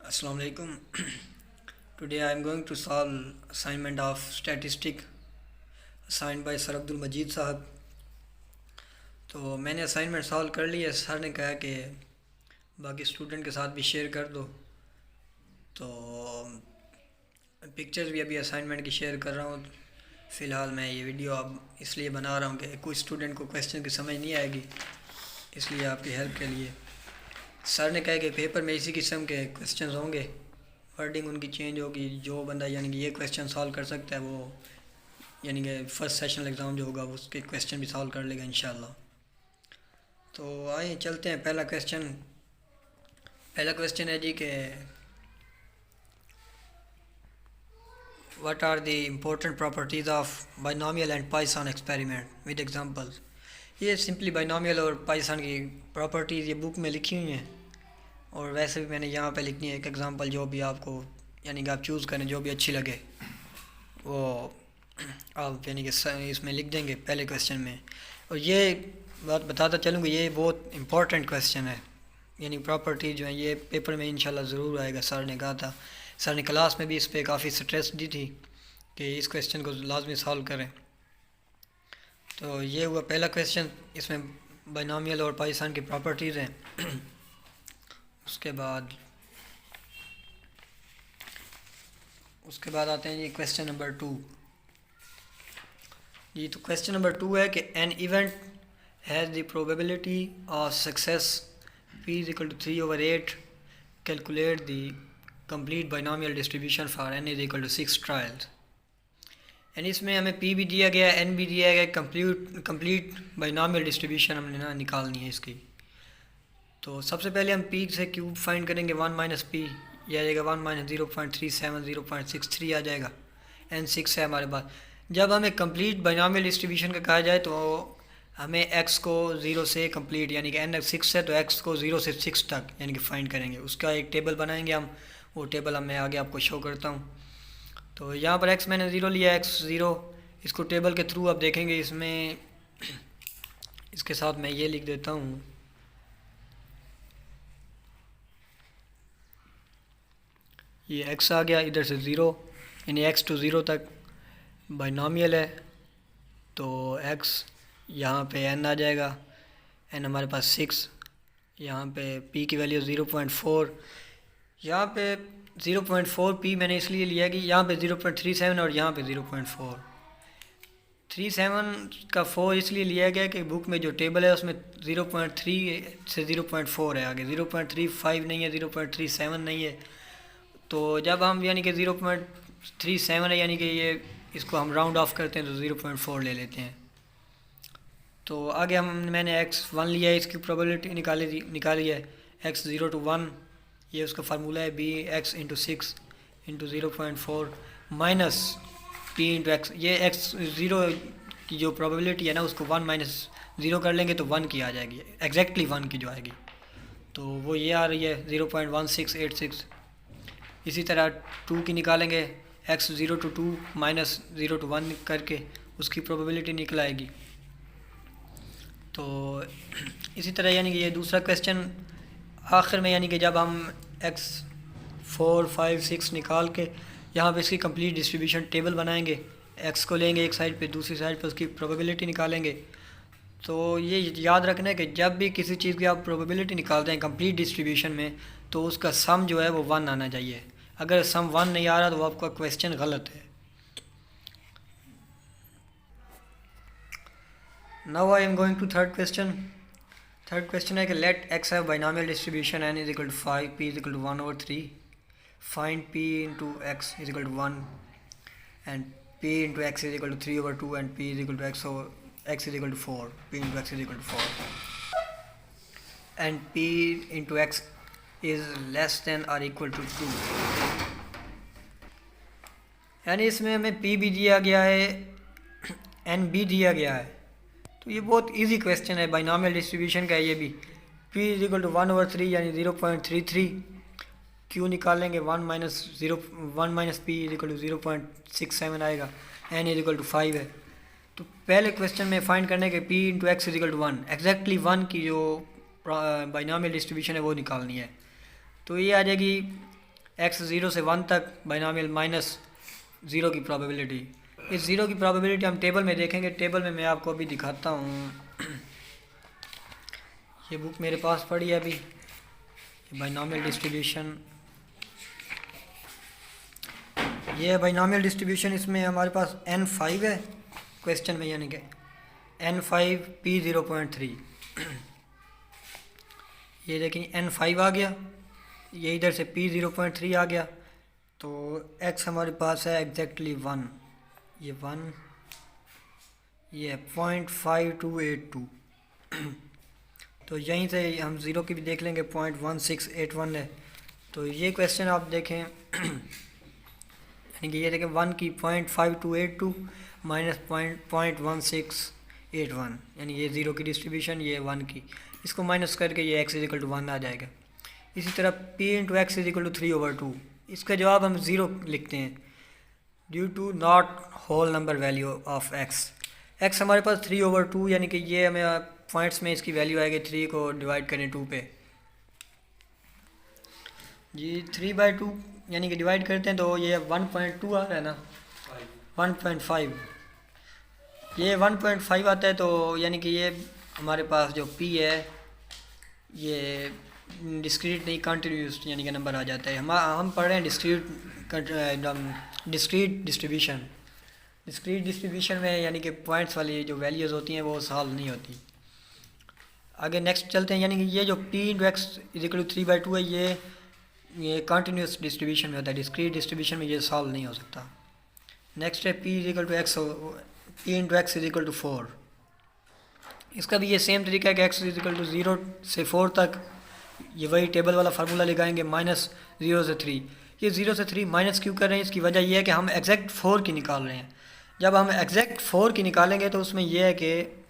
Assalamu alaikum. Today I am going to solve assignment of statistic assigned by Sir Abdul Majid साहब. तो मैंने assignment solve कर लिया. Sir ने कहा कि बाकी स्टूडेंट के साथ भी शेयर कर दो. तो पिक्चर्स भी अभी असाइनमेंट की शेयर कर रहा हूँ. फ़िलहाल मैं ये वीडियो अब इसलिए बना रहा हूँ कि कुछ स्टूडेंट को क्वेश्चन की समझ नहीं आएगी, इसलिए आपकी हेल्प के लिए. सर ने कहा कि पेपर में इसी किस्म के क्वेश्चंस होंगे, वर्डिंग उनकी चेंज होगी. जो बंदा यानी कि ये क्वेश्चन सॉल्व कर सकता है वो यानी कि फ़र्स्ट सेशनल एग्ज़ाम जो होगा उसके क्वेश्चन भी सॉल्व कर लेगा इंशाल्लाह. तो आइए चलते हैं. पहला क्वेश्चन है जी कि what are the important properties of binomial and Python experiment with examples. ये सिंपली बाइनोमियल और पाइथन की प्रॉपर्टीज़ ये बुक में लिखी हुई हैं, और वैसे भी मैंने यहाँ पे लिखनी है एक एग्ज़ाम्पल, जो भी आपको यानी कि आप चूज़ करें जो भी अच्छी लगे वो आप यानी कि इसमें लिख देंगे पहले क्वेश्चन में. और ये बात बताता चलूँगा, ये बहुत इंपॉर्टेंट क्वेश्चन है. यानी प्रॉपर्टी जो है ये पेपर में इंशाल्लाह ज़रूर आएगा. सर ने कहा था, सर ने क्लास में भी इस पर काफ़ी स्ट्रेस दी थी कि इस क्वेश्चन को लाजमी सॉल्व करें. तो ये हुआ पहला क्वेश्चन. इसमें बाइनोमियल और पाइथन की प्रॉपर्टीज़ हैं. उसके बाद आते हैं जी क्वेश्चन नंबर 2. जी तो क्वेश्चन नंबर 2 है कि an event has the probability of success p is equal to 3/8. Calculate the complete binomial distribution for n is equal to 6 trials. यानी इसमें हमें p भी दिया गया, n भी दिया गया. कंप्लीट बाइनोमियल डिस्ट्रीब्यूशन हमने ना निकालनी है इसकी. तो सबसे पहले हम p से क्यूब फाइंड करेंगे. 1 माइनस पी यह आ जाएगा 1 माइनस 0.37 0.63 आ जाएगा. n 6 है हमारे पास. जब हमें कंप्लीट बाइनोमियल डिस्ट्रीब्यूशन का कहा जाए तो हमें x को 0 से कंप्लीट यानी कि n 6 है तो x को 0 से 6 तक यानी कि फाइंड करेंगे. उसका एक टेबल बनाएंगे हम. वो टेबल मैं आगे आपको शो करता हूँ. तो यहाँ पर x मैंने 0 लिया, x 0. इसको टेबल के थ्रू आप देखेंगे. इसमें इसके साथ मैं ये लिख देता हूँ. ये x आ गया, इधर से 0 यानी x टू 0 तक बाइनोमियल है. तो x यहाँ पे n आ जाएगा. n हमारे पास 6. यहाँ पे p की वैल्यू 0.4. यहाँ पे 0.4 p मैंने इसलिए लिया कि यहाँ पे 0.37 और यहाँ पे 0.4. 37 का 4 इसलिए लिया गया कि बुक में जो टेबल है उसमें 0.3 से 0.4 है. आगे 0.35 नहीं है, 0.37 नहीं है. तो जब हम यानी कि 0.37 है यानी कि ये इसको हम राउंड ऑफ करते हैं तो 0.4 ले लेते हैं. तो आगे मैंने x1 लिया है, इसकी प्रोबेबिलिटी निकाली है. x 0 to 1 ये उसका फार्मूला है. b x into 6 into 0.4 minus p into x. ये x 0 की जो प्रोबेबिलिटी है ना उसको 1 माइनस 0 कर लेंगे तो 1 की आ जाएगी, एग्जैक्टली 1 की जो आएगी. तो वो ये आ रही है 0.1686. इसी तरह 2 की निकालेंगे. x 0 to 2 माइनस 0 to 1 करके उसकी प्रोबेबिलिटी निकल आएगी. तो इसी तरह यानी कि ये दूसरा क्वेश्चन आखिर में यानी कि जब हम x 4 5 6 निकाल के यहाँ पे इसकी कंप्लीट डिस्ट्रीब्यूशन टेबल बनाएंगे. x को लेंगे एक साइड पे, दूसरी साइड पे उसकी प्रोबेबिलिटी निकालेंगे. तो ये याद रखना है कि जब भी किसी चीज़ की आप प्रोबेबिलिटी निकालते हैं कंप्लीट डिस्ट्रीब्यूशन में तो उसका सम जो है वो 1 आना चाहिए. अगर सम 1 नहीं आ रहा तो आपका क्वेश्चन गलत है. Now I am going to third question. Third question है कि let x have binomial distribution n is equal to 5 p is equal to 1/3. Find p into x is equal to 1 and p into x is equal to 3/2 and p is equal to x is equal to 4. p into x is equal to 4 and p into x is less than और equal to 2. यानी इसमें हमें p भी दिया गया है, n भी दिया गया है. तो ये बहुत इजी क्वेश्चन है, बाइनोमियल डिस्ट्रीब्यूशन का है ये भी. p इज इक्वल टू 1/3 यानी 0.33. q निकालेंगे 1 minus p is equal to 0.67 आएगा. n इज इक्वल टू 5 है. तो पहले क्वेश्चन में फाइंड करने के p into x is equal to 1 exactly 1 की जो बाइनोमियल डिस्ट्रीब्यूशन है वो निकालनी है. तो ये आ जाएगी एक्स 0 से 1 तक बाइनोमियल माइनस ज़ीरो की प्रोबेबिलिटी। इस ज़ीरो की प्रोबेबिलिटी हम टेबल में देखेंगे। टेबल में मैं आपको अभी दिखाता हूँ। ये बुक मेरे पास पड़ी है अभी, बाइनोमियल डिस्ट्रीब्यूशन। ये है बाइनोमियल डिस्ट्रीब्यूशन। इसमें हमारे पास n5 है क्वेश्चन में, यानी कि n5 p0.3। ये देखिए n5 आ गया, ये इधर से p0.3 आ गया, तो x हमारे पास है एग्जैक्टली 1। ये 1, ये है 0.5282। तो यहीं से हम ज़ीरो की भी देख लेंगे, 0.1681 है। तो ये क्वेश्चन आप देखें यानी कि ये देखें 1 की 0.5282 माइनस 0.1681, यानी ये ज़ीरो की डिस्ट्रीब्यूशन, ये 1 की, इसको माइनस करके ये x इजिकल टू 1 आ जाएगा। इसी तरह p into x is equal to 3/2, इसका जवाब हम ज़ीरो लिखते हैं due to not whole number value of x हमारे पास 3/2, यानी कि ये हमें पॉइंट्स में इसकी वैल्यू आएगी, 3 को डिवाइड करें 2 पे जी, 3/2 यानी कि डिवाइड करते हैं तो ये 1.2 आ रहा है ना, 1.5, ये 1.5 आता है। तो यानी कि ये हमारे पास जो p है ये डिस्क्रीट नहीं कंटिन्यूस यानी कि नंबर आ जाता है। हम पढ़ रहे हैं डिस्क्रीट डिस्ट्रीब्यूशन। डिस्क्रीट डिस्ट्रीब्यूशन में यानी कि पॉइंट्स वाली जो वैल्यूज़ होती हैं वो सॉल्व नहीं होती। आगे नेक्स्ट चलते हैं, यानी कि ये जो p into x is equal to 3/2 है, ये कंटिन्यूस डिस्ट्रीब्यूशन में होता है, डिस्क्रीट डिस्ट्रीब्यूशन में ये सॉल्व नहीं हो सकता। नेक्स्ट है p is equal to x, p into x is equal to 4। इसका भी ये सेम तरीका है कि x इजिकल टू 0 से 4 तक, ये वही टेबल वाला फार्मूला लगाएंगे, माइनस 0 से 3। ये 0 से 3 माइनस क्यों कर रहे हैं, इसकी वजह यह है कि हम एग्जैक्ट 4 की निकाल रहे हैं। जब हम एग्जैक्ट 4 की निकालेंगे तो उसमें यह है कि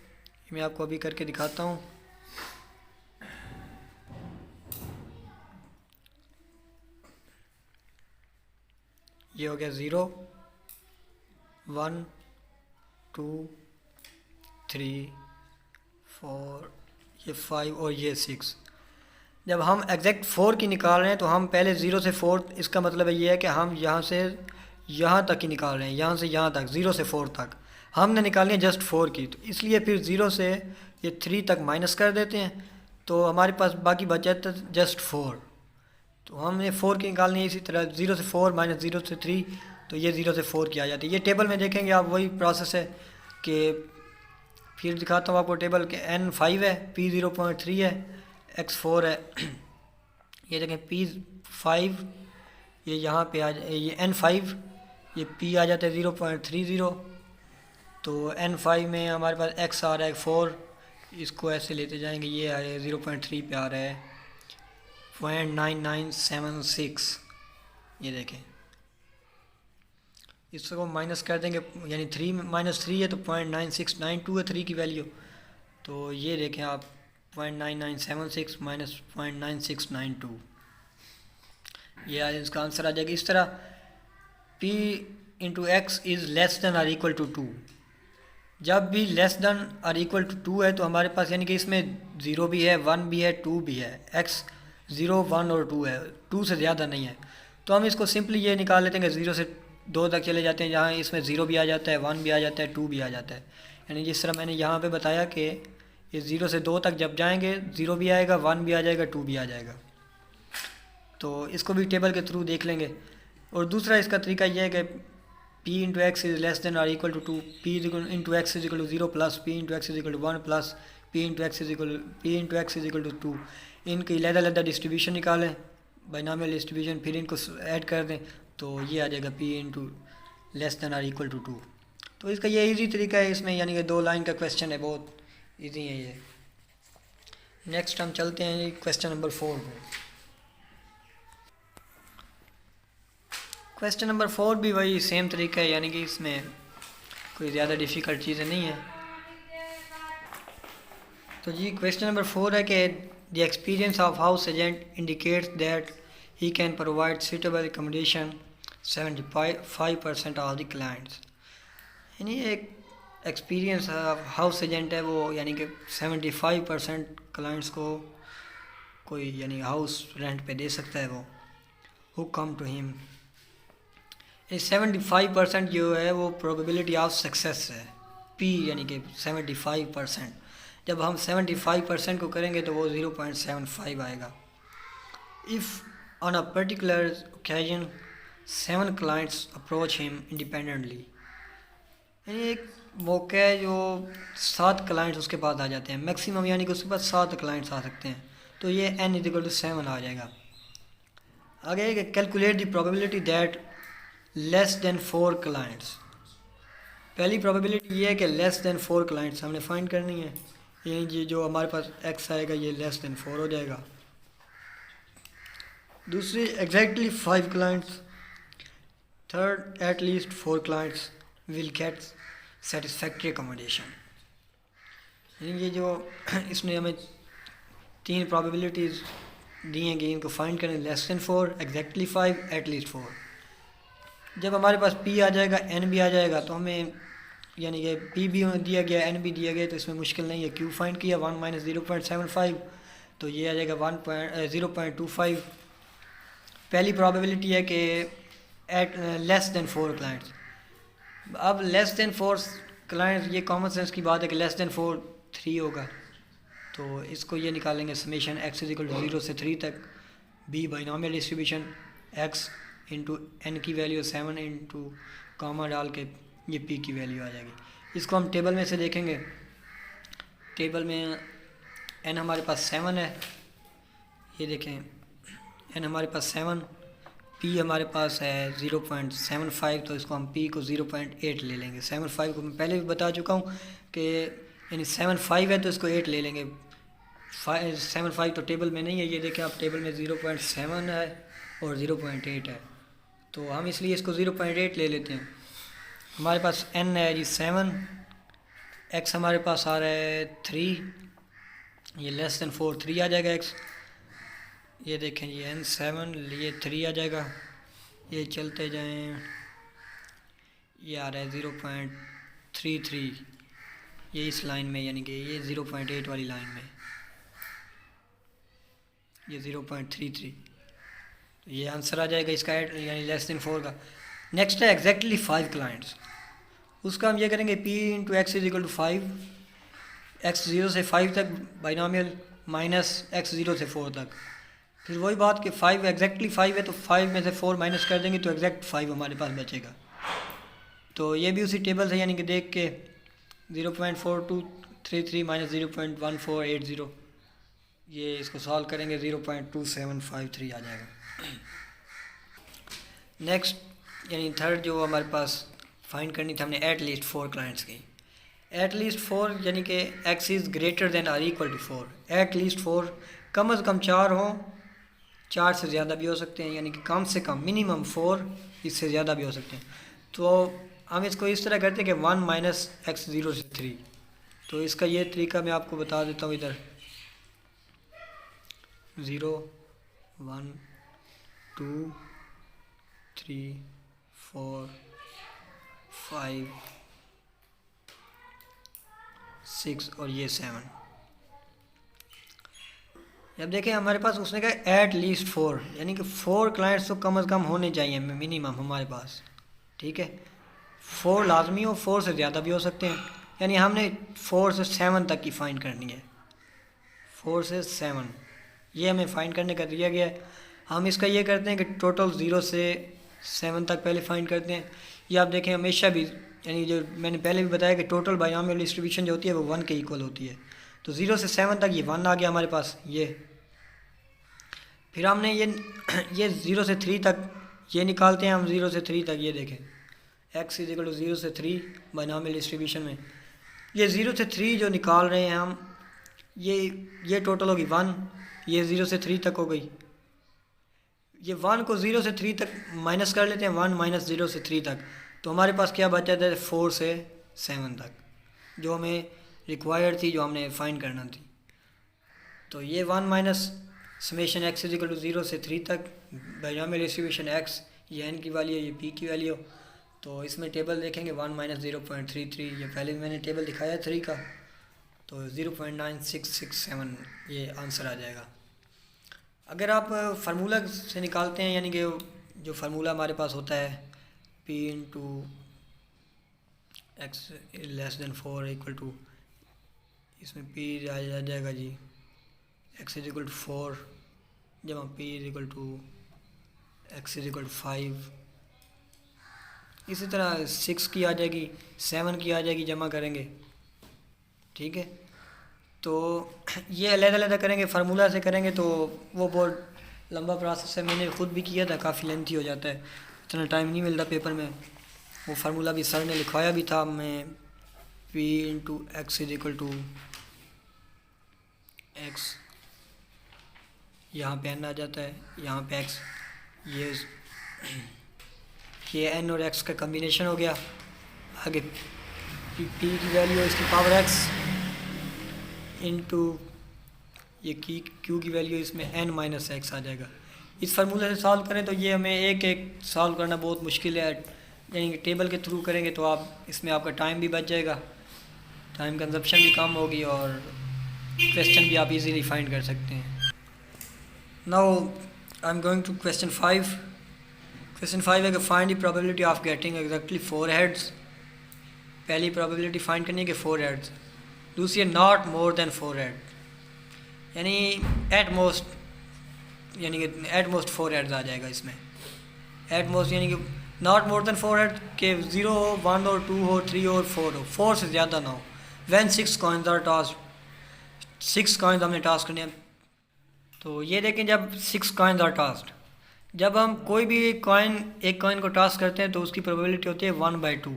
मैं आपको अभी करके दिखाता हूँ। ये हो गया 0, 1, 2, 3, 4, ये 5 और ये 6। जब हम एग्जैक्ट 4 की निकाल रहे हैं तो हम पहले 0 से 4, इसका मतलब ये है कि हम यहाँ से यहाँ तक ही निकाल रहे हैं, यहाँ से यहाँ तक, 0 से 4 तक हमने निकालनी है जस्ट 4 की। तो इसलिए फिर 0 से ये 3 तक माइनस कर देते हैं, तो हमारे पास बाकी बचा था जस्ट 4। तो हमने 4 की निकालनी है। इसी तरह 0 से 4 माइनस 0 से 3, तो ये 0 से 4 की आ जाती है। ये टेबल में देखेंगे आप, वही प्रोसेस है कि फिर दिखाता हूँ आपको टेबल के n5 है, p 0.3 है, x 4 है। ये देखें p5, ये यहाँ पे आ जाए, ये n5, ये p आ जाता है 0.30। तो n5 में हमारे पास x आ रहा है 4, इसको ऐसे लेते जाएंगे, ये आ रहा है 0.3 पे आ रहा है 0.9976। ये देखें, इसको माइनस कर देंगे, यानी 3 माइनस 3 है तो 0.9692 है 3 की वैल्यू। तो ये देखें आप 0.9976 माइनस 0.9692, ये आज इसका आंसर आ जाएगा। इस तरह p into x is less than or equal to 2। जब भी less than or equal to 2 है तो हमारे पास यानी कि इसमें 0 भी है, 1 भी है, 2 भी है। x 0, 1 और 2 है, 2 से ज़्यादा नहीं है। तो हम इसको सिंपली ये निकाल लेते हैं कि 0 से 2 तक चले जाते हैं, जहाँ इसमें 0 भी आ जाता है, 1 भी आ जाता है, 2 भी आ जाता है। यानी जिस तरह मैंने यहाँ पे बताया कि ये 0 से 2 तक जब जाएंगे 0 भी आएगा, 1 भी आ जाएगा, 2 भी आ जाएगा। तो इसको भी टेबल के थ्रू देख लेंगे। और दूसरा इसका तरीका यह है कि p into x is less than or equal to 2, p into x is equal to 0 plus p into x is equal to 1 plus p into x is equal to 2। इनकी अलग-अलग डिस्ट्रीब्यूशन निकालें, बाइनोमियल डिस्ट्रीब्यूशन, फिर इनको add कर दें तो ये आ जाएगा p into less than or equal to 2। तो इसका ये इजी तरीका है इसमें, यानी कि 2 लाइन का क्वेश्चन है, बहुत इजी है ये। नेक्स्ट हम चलते हैं क्वेश्चन नंबर 4 में। क्वेश्चन नंबर 4 भी वही सेम तरीका है, यानी कि इसमें कोई ज़्यादा डिफ़िकल्ट चीज़ें नहीं है। तो जी क्वेश्चन नंबर 4 है कि the experience of house agent indicates that he can provide suitable accommodation 75% of the clients. यानी एक एक्सपीरियंस हाउस एजेंट है वो, यानी कि 75% क्लाइंट्स को कोई यानी हाउस रेंट पे दे सकता है वो। Who come to him. ये 75% जो है वो प्रोबेबिलिटी ऑफ सक्सेस है, पी यानी कि 75%। जब हम 75% को करेंगे तो वो 0.75 आएगा। If on a particular occasion 7 clients approach him independently, यानी एक मौका है जो 7 क्लाइंट्स उसके पास आ जाते हैं मैक्सिमम, यानी कि उसके पास 7 क्लाइंट्स आ सकते हैं, तो ये n=7 आ जाएगा। आगे calculate the probability that less than 4 clients. पहली प्रोबेबिलिटी ये है कि लेस देन 4 क्लाइंट्स हमने फाइंड करनी है, ये जो हमारे पास x आएगा ये लेस देन 4 हो जाएगा। दूसरी exactly 5 clients. Third eight least 4 clients will get satisfactory accommodation. ये जो इसने हमें 3 प्रोबेबिलिटीज़ दी हैं कि इनको फाइंड करें, less than 4, exactly 5, eight least 4। जब हमारे पास p आ जाएगा n भी आ जाएगा तो हमें यानी कि p भी दिया गया n भी दिया गया तो इसमें मुश्किल नहीं है। q फाइंड किया 1 - 0.75 तो ये आ जाएगा 0.25। पहली प्रोबेबिलिटी है कि एट लेस देन 4 क्लाइंट्स। अब लेस देन 4 क्लाइंट्स, ये कॉमन सेंस की बात है कि लेस देन 4 3 होगा, तो इसको ये निकालेंगे समेशन x = 0 से 3 तक b binomial distribution x into n की वैल्यू 7 इंटू कॉमा डाल के ये p की वैल्यू आ जाएगी। इसको हम टेबल में से देखेंगे। टेबल में n हमारे पास 7 है, ये देखें n हमारे पास 7, p हमारे पास है 0.75, तो इसको हम p को 0.8 ले लेंगे। 75 को मैं पहले भी बता चुका हूँ कि यानी 75 है तो इसको 8 ले लेंगे। 75 तो टेबल में नहीं है, ये देखें आप टेबल में 0.7 है और 0.8 है, तो हम इसलिए इसको 0.8 ले लेते हैं। हमारे पास n है जी 7, x हमारे पास आ रहा है 3, ये लेस देन 4 3 आ जाएगा x। ये देखें जी n 7 ये 3 आ जाएगा, ये चलते जाएं, ये आ रहा है 0.33, ये इस लाइन में यानी कि ये 0.8 वाली लाइन में ये 0.33, तो ये आंसर आ जाएगा इसका यानी लेस देन 4 का। नेक्स्ट है एग्जैक्टली 5 क्लाइंट्स। उसका हम ये करेंगे p इंटू एक्स = 5, x 0 से 5 तक बाइनोमियल माइनस x 0 से 4 तक। फिर वही बात कि 5 एग्जैक्टली 5 है तो 5 में से 4 माइनस कर देंगे तो एग्जैक्ट 5 हमारे पास बचेगा। तो ये भी उसी टेबल से यानी कि देख के 0.4233 माइनस 0.1480, ये इसको सॉल्व करेंगे 0.2753 आ जाएगा। नेक्स्ट यानी थर्ड जो हमारे पास फाइंड करनी थी हमने एट लीस्ट 4 क्लाइंट्स की। एट लीस्ट 4 यानी कि x is greater than or equal to 4। At least 4 कम अज़ कम 4 हों, 4 से ज़्यादा भी हो सकते हैं, यानी कि कम से कम मिनिमम 4, इससे ज़्यादा भी हो सकते हैं। तो हम इसको इस तरह करते हैं कि 1 माइनस x 0 से 3। तो इसका ये तरीका मैं आपको बता देता हूँ। इधर 0 1 2 3 4 5 6 और ये 7। जब देखें हमारे पास उसने कहा एट लीस्ट 4, यानी कि 4 क्लाइंट्स तो कम अज़ कम होने चाहिए मिनिमम हमारे पास, ठीक है। 4 लाजमी हो, 4 से ज़्यादा भी हो सकते हैं, यानी हमने 4 से 7 तक की फ़ाइंड करनी है। 4 से 7 ये हमें फ़ाइंड करने का दिया गया है। हम इसका ये करते हैं कि टोटल 0 से 7 तक पहले फ़ाइंड करते हैं। ये आप देखें हमेशा भी, यानी जो मैंने पहले भी बताया कि टोटल बाइनोमियल डिस्ट्रीब्यूशन जो होती है वो 1 के इक्वल होती है। तो 0 से 7 तक ये 1 आ गया हमारे पास ये। फिर हमने ये 0 से 3 तक ये निकालते हैं हम 0 से 3 तक। ये देखें x = 0 से 3 बाइनोमियल डिस्ट्रीब्यूशन में ये 0 से 3 जो निकाल रहे हैं हम, ये टोटल होगी 1, ये 0 से 3 तक हो गई। ये 1 को 0 से 3 तक माइनस कर लेते हैं, 1 माइनस 0 से 3 तक, तो हमारे पास क्या बचा था 4 से 7 तक, जो हमें रिक्वायर्ड थी, जो हमने फाइंड करना थी। तो ये 1 माइनस समेशन x = 0 से 3 तक बाइनोमियल डिस्ट्रीब्यूशन x, ये n की वैल्यू है, ये p की वैल्यू। तो इसमें टेबल देखेंगे 1 माइनस 0.33, ये पहले मैंने टेबल दिखाया 3 का, तो 0.9667 ये आंसर आ जाएगा। अगर आप फार्मूला से निकालते हैं, यानी कि जो फार्मूला हमारे पास होता है P into x less than 4 equal to, इसमें P आ जाएगा जी x इज इक्वल टू 4 जमा P is equal to x is equal to 5। इसी तरह 6 की आ जाएगी, 7 की आ जाएगी, जमा करेंगे। ठीक है, तो ये अलग-अलग करेंगे, फार्मूला से करेंगे तो वो बहुत लंबा प्रोसेस है। मैंने ख़ुद भी किया था, काफ़ी लेंथी हो जाता है, इतना टाइम नहीं मिलता पेपर में। वो फार्मूला भी सर ने लिखवाया भी था। मैं P into x is equal to x, यहाँ पे n आ जाता है, यहाँ पे x, ये n और x का कम्बिनेशन हो गया। आगे p की वैल्यू है इसकी पावर x इंटू ये q की वैल्यू इसमें n माइनस एक्स आ जाएगा। इस फार्मूले से सॉल्व करें तो ये हमें एक एक सॉल्व करना बहुत मुश्किल है, यानी कि टेबल के थ्रू करेंगे तो आप इसमें आपका टाइम भी बच जाएगा, टाइम कंजप्शन भी कम होगी और क्वेश्चन भी आप इजीली फाइंड कर सकते हैं। Now I am going to question 5। Question 5 है कि find the probability of getting exactly 4 heads. पहली प्रोबेबिलिटी फाइंड करनी है कि 4 हेड्स, दूसरी है नॉट मोर देन 4 हेड, यानी एट मोस्ट 4 हेड्स आ जाएगा इसमें। एट मोस्ट यानी कि नॉट मोर देन 4 हेड के 0 हो, 1 हो, 2 हो, 3 हो, 4 हो, 4 से ज़्यादा ना हो। When 6 coins are tossed, 6 coins हमने टॉस करने हैं। तो ये देखें, जब 6 कॉइन्स आर टॉस्ड, जब हम कोई भी एक कॉइन को टॉस करते हैं तो उसकी प्रोबेबिलिटी होती है 1/2,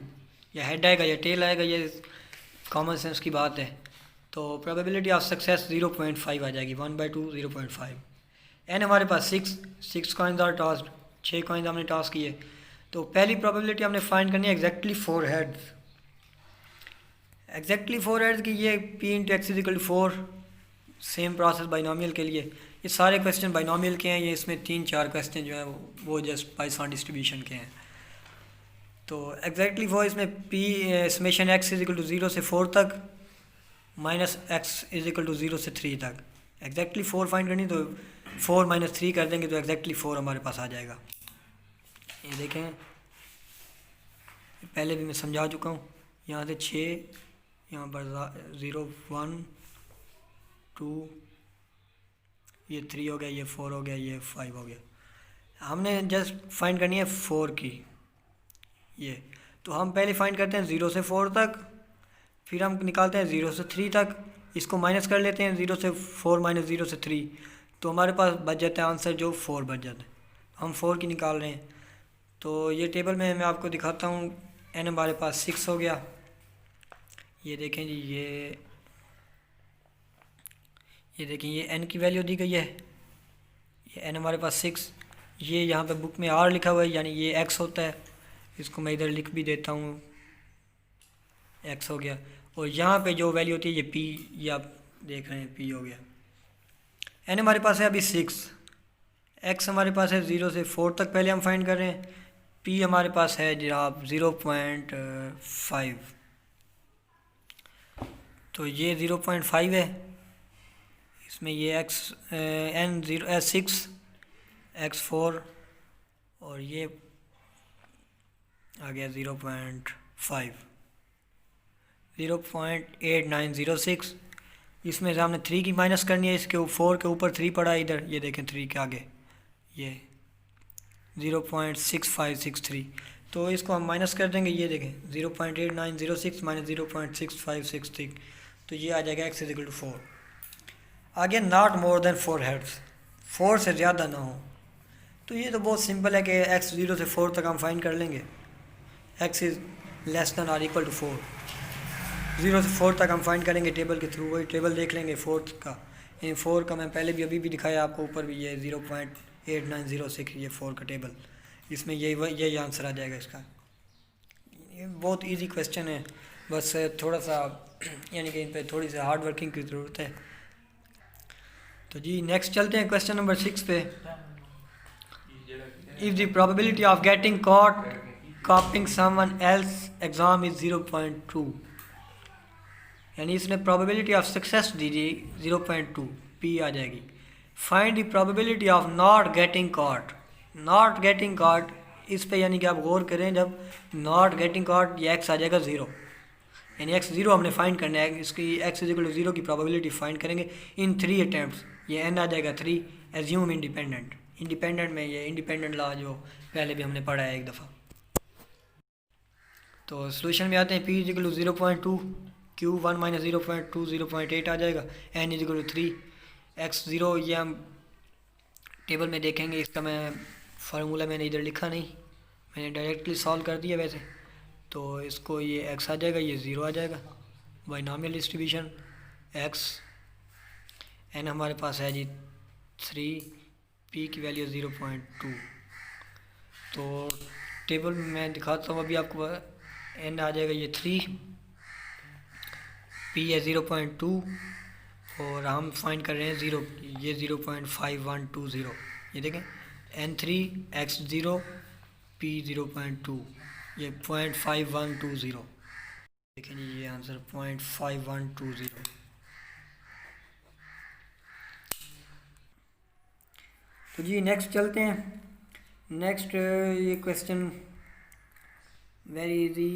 या हेड आएगा या टेल आएगा, ये कॉमन सेंस की बात है। तो प्रोबेबिलिटी ऑफ सक्सेस 0.5 आ जाएगी, 1/2 0.5। एन हमारे पास 6 कॉइन्स आर टॉस्ड, 6 कॉइन्स हमने टॉस किए। तो पहली प्रोबेबिलिटी हमने फाइंड करनी है एग्जैक्टली 4 हेड्स। एग्जैक्टली 4 हेड्स की ये P into x is equal to 4, same process binomial के लिए। ये सारे क्वेश्चन बाइनोमियल के हैं, ये इसमें 3-4 क्वेश्चन जो हैं वो जस्ट पाइथन डिस्ट्रीब्यूशन के हैं। तो एग्जैक्टली 4 इसमें P summation x is equal to 0 से 4 तक minus x is equal to 0 से 3 तक। एग्जैक्टली 4 फाइंड करनी तो 4 माइनस 3 कर देंगे तो एग्जैक्टली 4 हमारे पास आ जाएगा। ये देखें, पहले भी मैं समझा चुका हूँ। यहाँ से 6, यहाँ पर 0 1 2, ये 3 हो गया, ये 4 हो गया, ये 5 हो गया। हमने जस्ट फाइंड करनी है 4 की। ये तो हम पहले फाइंड करते हैं 0 से 4 तक, फिर हम निकालते हैं 0 से 3 तक, इसको माइनस कर लेते हैं 0 से 4 माइनस 0 से 3, तो हमारे पास बच जाता है आंसर जो 4 बच जाता है। हम 4 की निकाल रहे हैं। तो ये टेबल में मैं आपको दिखाता हूँ। n हमारे पास 6 हो गया। ये देखें जी, ये देखें, ये n की वैल्यू दी गई है, ये n हमारे पास 6, ये यहाँ पे बुक में r लिखा हुआ है, यानी ये x होता है। इसको मैं इधर लिख भी देता हूँ, x हो गया। और यहाँ पे जो वैल्यू होती है ये p, ये आप देख रहे हैं p हो गया। n हमारे पास है अभी 6, x हमारे पास है 0 से 4 तक पहले हम फाइंड कर रहे हैं, p हमारे पास है जनाब 0.5, तो ये 0.5 है। इसमें ये x n 6 x 4 और ये आ गया 0.5, 0.8906। इसमें से हमने 3 की माइनस करनी है, इसके 4 के ऊपर 3 पड़ा है इधर, ये देखें 3 के आगे ये 0.6563, तो इसको हम माइनस कर देंगे। ये देखें 0.8906 माइनस 0.6563, तो ये आ जाएगा x इज इक्वल टू 4। आगे नॉट मोर देन 4 हेड्स, 4 से ज़्यादा ना हो। तो ये तो बहुत सिंपल है कि x 0 से 4 तक हम फाइंड कर लेंगे। x इज़ लेस दैन और इक्वल टू 4, 0 से 4 तक हम फाइंड करेंगे टेबल के थ्रू। वही टेबल देख लेंगे 4 का। इन 4 का मैं पहले भी अभी भी दिखाया आपको, ऊपर भी ये 0.8906 ये 4 का टेबल, इसमें यही आंसर आ जाएगा इसका। ये बहुत इजी क्वेश्चन है, बस थोड़ा सा यानी कि इन पर थोड़ी सी हार्ड वर्किंग की ज़रूरत है। तो जी नेक्स्ट चलते हैं क्वेश्चन नंबर 6 पे। If the probability of getting caught copying someone else exam is 0.2, यानी इसने प्रोबेबिलिटी ऑफ सक्सेस दीजिए 0.2, p आ जाएगी। Find the probability of not getting caught. Not getting caught, इस पे यानी कि आप गौर करें, जब नॉट गेटिंग कॉट ये एक्स आ जाएगा ज़ीरो, यानी एक्स ज़ीरो हमने फाइंड करना है, इसकी x is equal to zero की प्रोबेबिलिटी फाइंड करेंगे इन 3 अटैम्प्ट्स। ये एन आ जाएगा 3। एज्यूम इंडिपेंडेंट, इंडिपेंडेंट में ये इंडिपेंडेंट लॉ जो पहले भी हमने पढ़ा है एक दफ़ा। तो सोल्यूशन में आते हैं, p is equal to 0.2, q 1 minus 0.2 0.8 आ जाएगा, n is equal to 3, x zero ये हम टेबल में देखेंगे, इसका मैं फार्मूला मैंने इधर लिखा नहीं, मैंने डायरेक्टली सॉल्व कर दिया वैसे। तो इसको ये एक्स आ जाएगा, ये ज़ीरो आ जाएगा, बाइनॉमियल डिस्ट्रीब्यूशन एक्स, एन हमारे पास है जी 3, पी की वैल्यू 0.2। तो टेबल में मैं दिखाता हूँ अभी आपको, एन आ जाएगा ये 3, पी है 0.2 और हम फाइंड कर रहे हैं ज़ीरो, ये 0.5120, ये देखें n3 x 0 p 0.2, ये 0.5120, देखें जी ये आंसर 0.5120। तो जी नेक्स्ट चलते हैं। नेक्स्ट ये question very easy,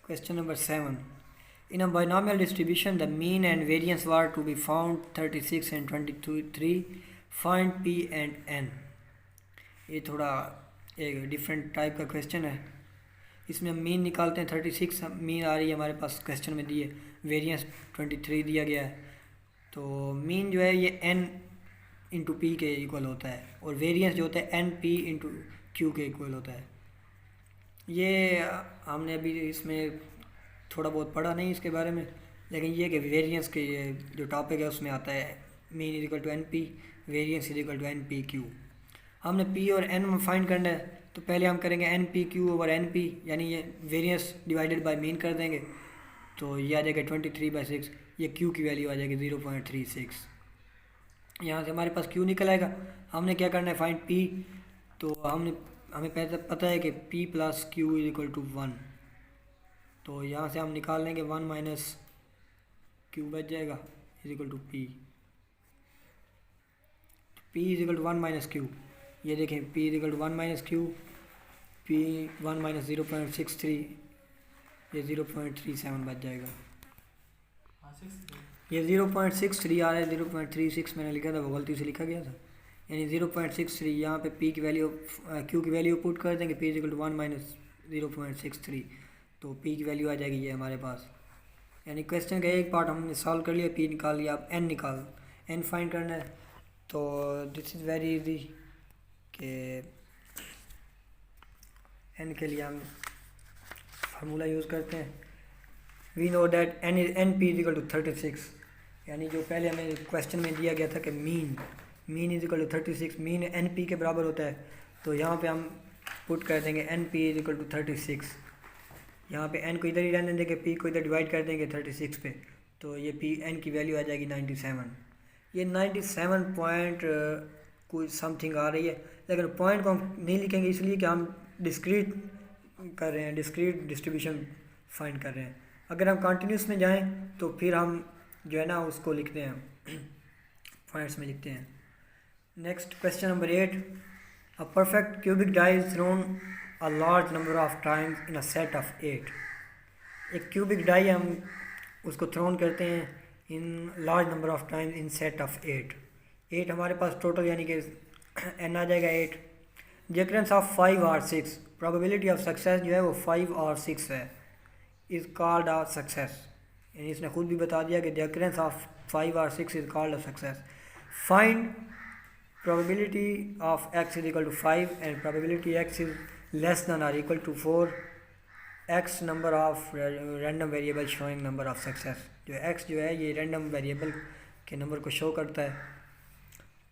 question number 7। In a binomial distribution, the mean and variance were to be found 36 and 23. Find P and N। ये थोड़ा एक डिफरेंट टाइप का क्वेश्चन है। इसमें हम मीन निकालते हैं, 36 मीन आ रही है हमारे पास क्वेश्चन में दी है, वेरिएंस 23 दिया गया है। तो मीन जो है ये N इंटू पी के इक्वल होता है और वेरिएंस जो होता है NP इंटू क्यू के इक्वल होता है। ये हमने अभी इसमें थोड़ा बहुत पढ़ा नहीं इसके बारे में, लेकिन ये कि वेरिएंस के ये जो टॉपिक है उसमें आता है mean is equal to n p, variance is equal to n p q. हमने पी और एन में फाइंड करना है, तो पहले हम करेंगे n p q over n p, यानी ये वेरिएंस डिवाइडेड बाय मीन कर देंगे, तो ये आ जाएगा 23/6, ये क्यू की वैल्यू आ जाएगी 0.36। यहाँ से हमारे पास क्यू निकल आएगा। हमने क्या करना है, फाइंड पी, तो हमें पता है कि p plus q is equal to 1, तो यहाँ से हम निकाल लेंगे 1 माइनस क्यू बच जाएगा is equal to p. P is equal to 1 minus q, ये देखें p is equal to 1 minus q, p 1 minus 0.63, ये 0.37 बच जाएगा। ये 0.63 आ रहा है, 0.36 मैंने लिखा था, वो गलती से लिखा गया था, यानी 0.63। यहाँ पे पी की वैल्यू क्यू की वैल्यू पुट कर देंगे, p is equal to 1 minus 0.63, तो पी की वैल्यू आ जाएगी ये हमारे पास। यानी क्वेश्चन का एक पार्ट हमने सॉल्व कर लिया, पी निकाल लिया, अब एन फाइंड करना है। तो दिस इज़ वेरी इजी कि एन के लिए हम फार्मूला यूज़ करते हैं, we know that n p is equal to 36, यानी जो पहले हमें क्वेश्चन में दिया गया था कि mean is equal to 36, mean n p के बराबर होता है, तो यहाँ पे हम पुट कर देंगे n p is equal to 36। यहाँ पे एन को इधर ही रहने देंगे, पी को इधर डिवाइड कर देंगे 36 पे, तो ये पी एन की वैल्यू आ जाएगी 97। ये 97 पॉइंट कुछ समथिंग आ रही है, लेकिन पॉइंट को हम नहीं लिखेंगे इसलिए कि हम डिस्क्रीट कर रहे हैं, डिस्क्रीट डिस्ट्रीब्यूशन फाइंड कर रहे हैं। अगर हम कंटिन्यूस में जाएं तो फिर हम जो है ना उसको लिखते हैं, पॉइंट्स में लिखते हैं। Next question number 8, a perfect cubic die is thrown a large number of times in a set of 8। एक क्यूबिक डाई हम उसको थ्रोन करते हैं in large number of times in set of 8 हमारे पास टोटल यानी कि एन आ जाएगा 8। The occurrence of 5 और 6, प्रोबेबिलिटी ऑफ सक्सेस जो है वो 5 और 6 है, इज़ कॉल्ड अ सक्सेस, यानी इसने खुद भी बता दिया कि द occurrence ऑफ 5 और 6 is called a success. Find probability of x is equal to 5 and probability x is less than or equal to 4, x number of random variable showing number of success। जो x जो है ये random variable के number को show करता है।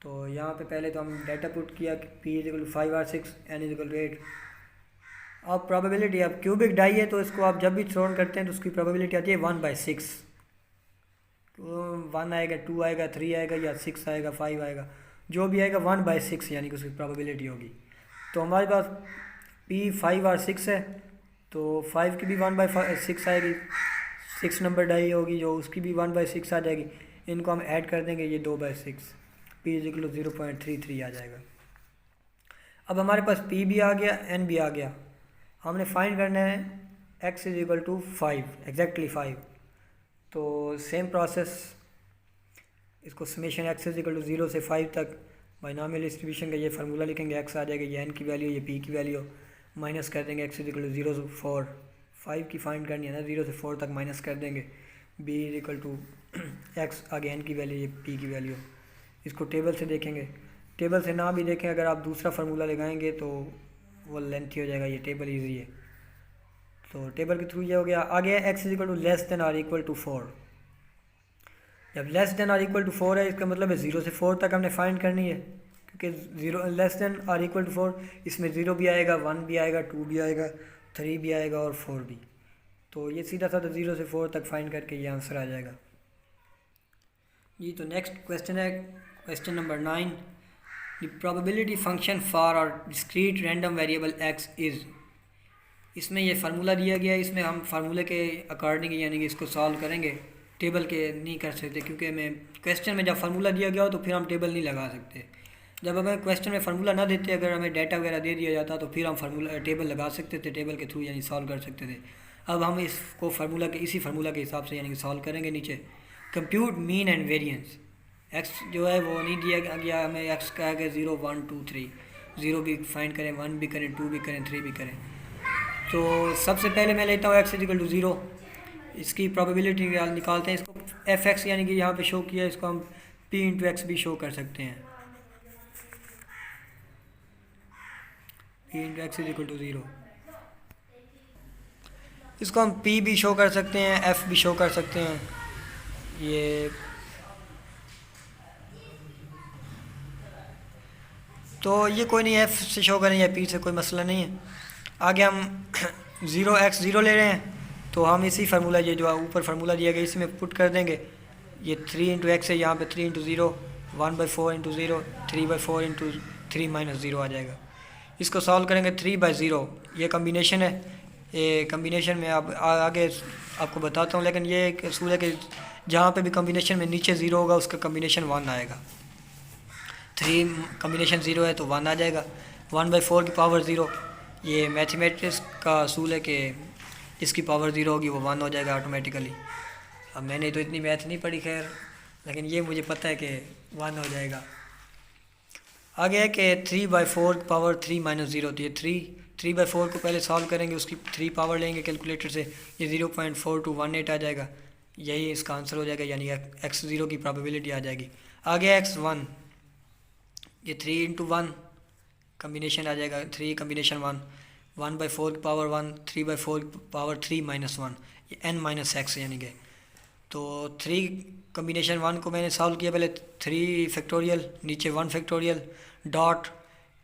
तो यहाँ पे पहले तो हम डाटा पुट किया कि p इज इक्वल टू 5 और 6, n इज इक्वल टू 8। अब प्रोबेबिलिटी, अब क्यूबिक डाई है तो इसको आप जब भी थ्रोन करते हैं तो उसकी प्रोबेबिलिटी आती है 1/6, तो 1 आएगा, 2 आएगा, 3 आएगा या 6 आएगा, 5 आएगा, जो भी आएगा 1/6 यानी कि उसकी प्रोबेबिलिटी होगी। तो हमारे पास P 5 और 6 है, तो 5 की भी 1/6 आएगी, 6 नंबर डाई होगी जो उसकी भी 1/6 आ जाएगी, इनको हम ऐड कर देंगे, ये 2/6, p इज इक्वल टू 0.33 आ जाएगा। अब हमारे पास p भी आ गया, n भी आ गया। हमने फाइंड करना है x is equal to 5, exactly 5। तो सेम प्रोसेस, इसको summation x is equal to 0 से 5 तक बाइनोमियल डिस्ट्रीब्यूशन का ये फार्मूला लिखेंगे, x आ जाएगा, ये n की वैल्यू, ये p की वैल्यू, माइनस कर देंगे x इज इक्वल टू 0 से 4, 5 की फाइंड करनी है ना, 0 से 4 तक माइनस कर देंगे, b is equal to x आगे n की वैल्यू, ये p की वैल्यू। इसको टेबल से देखेंगे, टेबल से ना भी देखें, अगर आप दूसरा फार्मूला लगाएंगे तो वो लेंथी हो जाएगा, ये टेबल ईजी है। तो टेबल के थ्रू ये हो गया। आगे x is equal to less than और इक्वल टू 4। जब लेस देन और इक्वल टू 4 है, इसका मतलब है 0 से 4 तक हमने फाइंड करनी है, क्योंकि 0 लेस देन और इक्वल टू 4, इसमें 0 भी आएगा, 1 भी आएगा, 2 भी आएगा, 3 भी आएगा और 4 भी। तो ये सीधा साधा 0 से 4 तक फाइंड करके ये आंसर आ जाएगा जी। तो नेक्स्ट क्वेश्चन है question number 9। The probability function for और discrete random variable x is. इसमें ये फार्मूला दिया गया है, इसमें हम फार्मूले के अकॉर्डिंग यानी कि इसको सॉल्व करेंगे, टेबल के नहीं कर सकते, क्योंकि हमें क्वेश्चन में जब फार्मूला दिया गया हो तो फिर हम टेबल नहीं लगा सकते। जब हमें क्वेश्चन में फार्मूला ना देते, अगर हमें डाटा वगैरह दे दिया जाता तो फिर हम फार्मूला टेबल लगा सकते थे, टेबल के थ्रू यानी सॉल्व कर सकते थे। अब हम इसको फार्मूला के इसी फार्मूला के हिसाब से यानी कि सॉल्व करेंगे। नीचे compute mean and variance, x जो है वो नहीं दिया गया, हमें एक्स का है 0 1 2 3, 0 भी फाइंड करें, 1 भी करें, 2 भी करें, 3 भी करें। तो सबसे पहले मैं लेता हूँ एक्स इक्वल टू 0, इसकी प्रोबेबिलिटी निकालते हैं। इसको एफ एक्स यानी कि यहाँ पे शो किया, इसको हम पी इंटू एक्स भी शो कर सकते हैं, p into x is equal to 0। इसको हम पी भी शो कर सकते हैं, एफ भी शो कर सकते हैं। ये तो ये कोई नहीं, एफ से शो करें या पी से, कोई मसला नहीं है। आगे हम 0x0 ले रहे हैं, तो हम इसी फार्मूला, ये जो ऊपर फार्मूला दिया गया इसमें पुट कर देंगे। ये 3 इंटू एक्स है, यहाँ पे 3 इंटू 0, 1/4 इंटू 0, 3/4 इंटू 3 माइनस 0 आ जाएगा। इसको सॉल्व करेंगे 3/0, ये कम्बिनेशन है। ये कम्बिनेशन में अब आगे आपको बताता हूँ, लेकिन ये एक असूल है कि जहाँ पे भी कम्बिनेशन में नीचे 0 होगा उसका कम्बिनेशन 1 आएगा। 3 कम्बिनेशन 0 है तो 1 आ जाएगा। 1/4 की पावर 0, ये मैथमेटिक्स का असूल है कि जिसकी पावर 0 होगी वो 1 हो जाएगा ऑटोमेटिकली। अब मैंने तो इतनी मैथ नहीं पढ़ी खैर, लेकिन ये मुझे पता है कि 1 हो जाएगा। आगे है कि 3/4 पावर 3 माइनस 0, तो ये 3/4 को पहले सॉल्व करेंगे, उसकी 3 पावर लेंगे कैलकुलेटर से, ये 0.4218 आ जाएगा, यही इसका आंसर हो जाएगा, यानी x0 की प्रोबेबिलिटी आ जाएगी। आगे x1, ये 3 इंटू 1 कम्बिनेशन आ जाएगा, 3 कम्बिनेशन 1, 1/4 की पावर 1, 3/4 की पावर 3 माइनस 1, ये n माइनस एक्स यानी कि। तो 3 कम्बिनेशन 1 को मैंने सॉल्व किया, पहले 3 फैक्टोरियल, नीचे 1 फैक्टोरियल, डॉट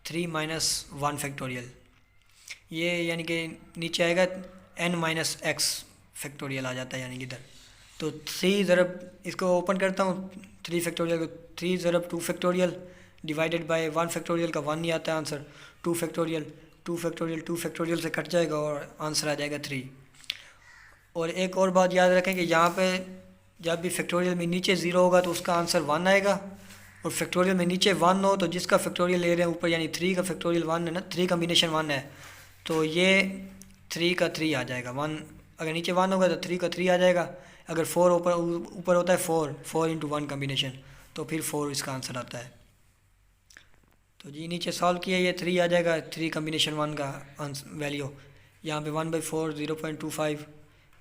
3 माइनस 1 फैक्टोरियल, ये यानी कि नीचे आएगा n माइनस एक्स फैक्टोरियल आ जाता है, यानी कि इधर। तो 3 ज़रब, इसको ओपन करता हूँ 3 फैक्टोरियल को, 3 ज़रब 2 फैक्टोरियल डिवाइडेड बाय 1 फैक्टोरियल का 1 नहीं आता है आंसर, 2 फैक्टोरियल 2 फैक्टोरियल 2 फैक्टोरियल से कट जाएगा और आंसर आ जाएगा 3। और एक और बात याद रखें कि यहाँ पे जब भी फैक्टोरियल में नीचे 0 होगा तो उसका आंसर 1 आएगा, और फैक्टोरियल में नीचे 1 हो तो जिसका फैक्टोरियल ले रहे हैं ऊपर, यानी 3 का फैक्टोरियल 1 है ना, 3 कम्बिनेशन 1 है, तो ये 3 का 3 आ जाएगा। 1 अगर नीचे 1 होगा तो 3 का 3 आ जाएगा। अगर 4 ऊपर होता है 4 इंटू 1 कम्बिनेशन, तो फिर 4 इसका आंसर आता है। तो जी नीचे सॉल्व किया, ये 3 आ जाएगा, 3 कम्बिनेशन 1 का वैल्यू। यहाँ पे 1/4 0.25,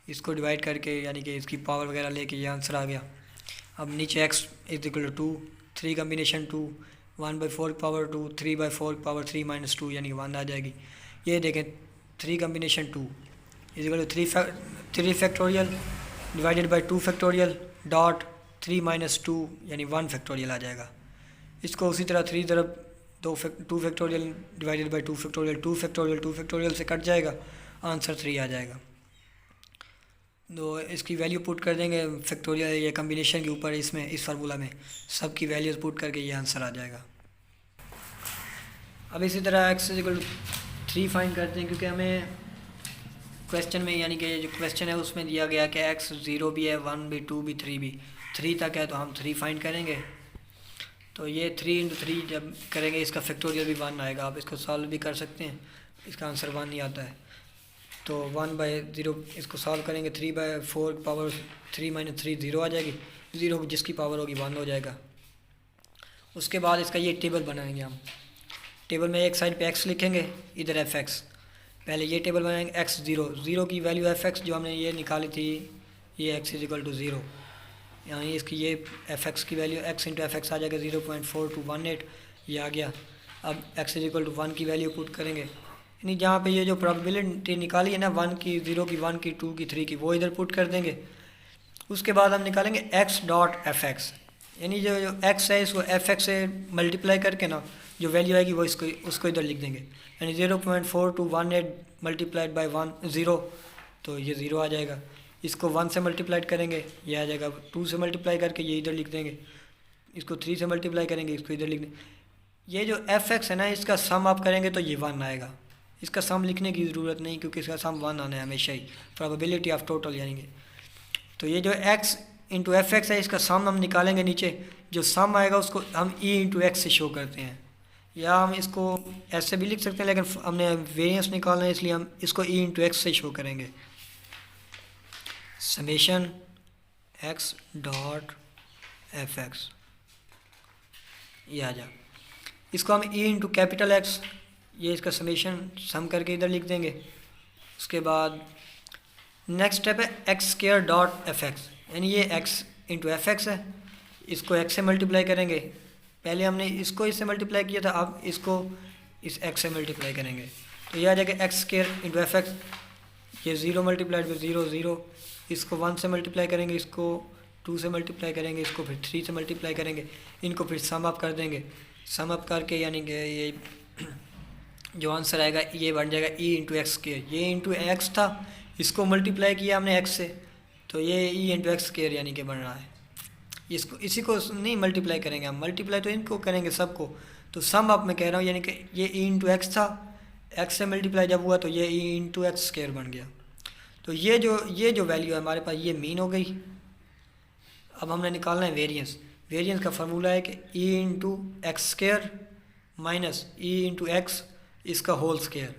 इसको डिवाइड करके यानी कि इसकी पावर वगैरह लेके ये आंसर आ गया। अब नीचे x is equal to 2, 3 combination 2, 1/4 power 2, 3/4 power 3 minus 2 यानी कि 1 आ जाएगी। ये देखें 3 combination 2 is equal to 3 factorial divided by 2 factorial dot 3 minus 2 यानी 1 फैक्टोरियल आ जाएगा। इसको उसी तरह 3 ज़रब 2 factorial divided by 2 factorial, 2 factorial से कट जाएगा, आंसर 3 आ जाएगा। तो इसकी वैल्यू पुट कर देंगे फैक्टोरियल या कम्बिनेशन के ऊपर, इसमें इस फार्मूला में सब की वैल्यूज़ पुट करके ये आंसर आ जाएगा। अब इसी तरह x इक्वल 3 फाइंड करते हैं, क्योंकि हमें क्वेश्चन में यानी कि जो क्वेश्चन है उसमें दिया गया कि x 0 भी है, 1 भी, 2 भी, 3 भी, 3 तक है, तो हम 3 फाइंड करेंगे। तो ये 3 × 3 जब करेंगे इसका फैक्टोरियल भी 1 आएगा। आप इसको सॉल्व भी कर सकते हैं, इसका आंसर 1 ही आता है। तो 1/0 इसको सॉल्व करेंगे, 3/4 पावर 3 - 3 0 आ जाएगी, 0 जिसकी पावर होगी 1 हो जाएगा। उसके बाद इसका ये टेबल बनाएंगे हम। टेबल में एक साइड पे x लिखेंगे, इधर fx। पहले ये टेबल बनाएंगे x 0 की वैल्यू fx जो हमने ये निकाली थी, ये x = 0, यानी इसकी ये fx की वैल्यू x × fx आ जाएगा 0.4218, ये आ गया। अब x = 1 की वैल्यू पुट करेंगे, यानी जहाँ पे ये जो प्रोबेबिलिटी निकाली है ना 1 की, 0 की, 1 की, 2 की, 3 की, वो इधर पुट कर देंगे। उसके बाद हम निकालेंगे x.fx, यानी जो x है इसको fx से मल्टीप्लाई करके ना जो वैल्यू आएगी वो उसको इधर लिख देंगे, यानी 0.4218 मल्टीप्लाइड बाई 0, तो ये 0 आ जाएगा। इसको 1 से मल्टीप्लाइड करेंगे, ये आ जाएगा। 2 से मल्टीप्लाई करके ये इधर लिख देंगे, इसको 3 से मल्टीप्लाई करेंगे, इसको इधर लिख देंगे। ये जो fx है ना इसका सम आप करेंगे तो ये 1 आएगा। इसका सम लिखने की ज़रूरत नहीं क्योंकि इसका सम 1 आना है हमेशा ही, प्रोबेबिलिटी ऑफ टोटल यानी कि। तो ये जो x × fx है इसका सम हम निकालेंगे नीचे, जो सम आएगा उसको हम e × x से शो करते हैं, या हम इसको ऐसे भी लिख सकते हैं, लेकिन हमने वेरिएंस निकालना है इसलिए हम इसको e × x से शो करेंगे। समेशन x.fx ये आ जा, इसको हम e × X, ये इसका समेशन सम करके इधर लिख देंगे। उसके बाद नेक्स्ट स्टेप है x².fx, यानी ये x × fx है, इसको x से मल्टीप्लाई करेंगे। पहले हमने इसको इससे मल्टीप्लाई किया था, अब इसको इस x से मल्टीप्लाई करेंगे, तो ये आ जाएगा x² × fx, ये 0 मल्टीप्लाइड बाई 0 0, इसको 1 से मल्टीप्लाई करेंगे, इसको 2 से मल्टीप्लाई करेंगे, इसको फिर 3 से मल्टीप्लाई करेंगे, इनको फिर सम अप कर देंगे। सम अप करके यानी कि ये जो आंसर आएगा ये बन जाएगा e × x²। ये × x था, इसको मल्टीप्लाई किया हमने x से, तो ये e × x² यानी कि बन रहा है। इसको इसी को नहीं मल्टीप्लाई करेंगे हम, मल्टीप्लाई तो इनको करेंगे सबको। तो सम अप मैं कह रहा हूँ, यानी कि ये e × x था, x से मल्टीप्लाई जब हुआ तो ये e × x² बन गया। तो ये जो वैल्यू है हमारे पास ये मीन हो गई। अब हमने निकालना है वेरिएंस। वेरिएंस का फार्मूला है कि e × x² minus e × x इसका होल स्क्वायर।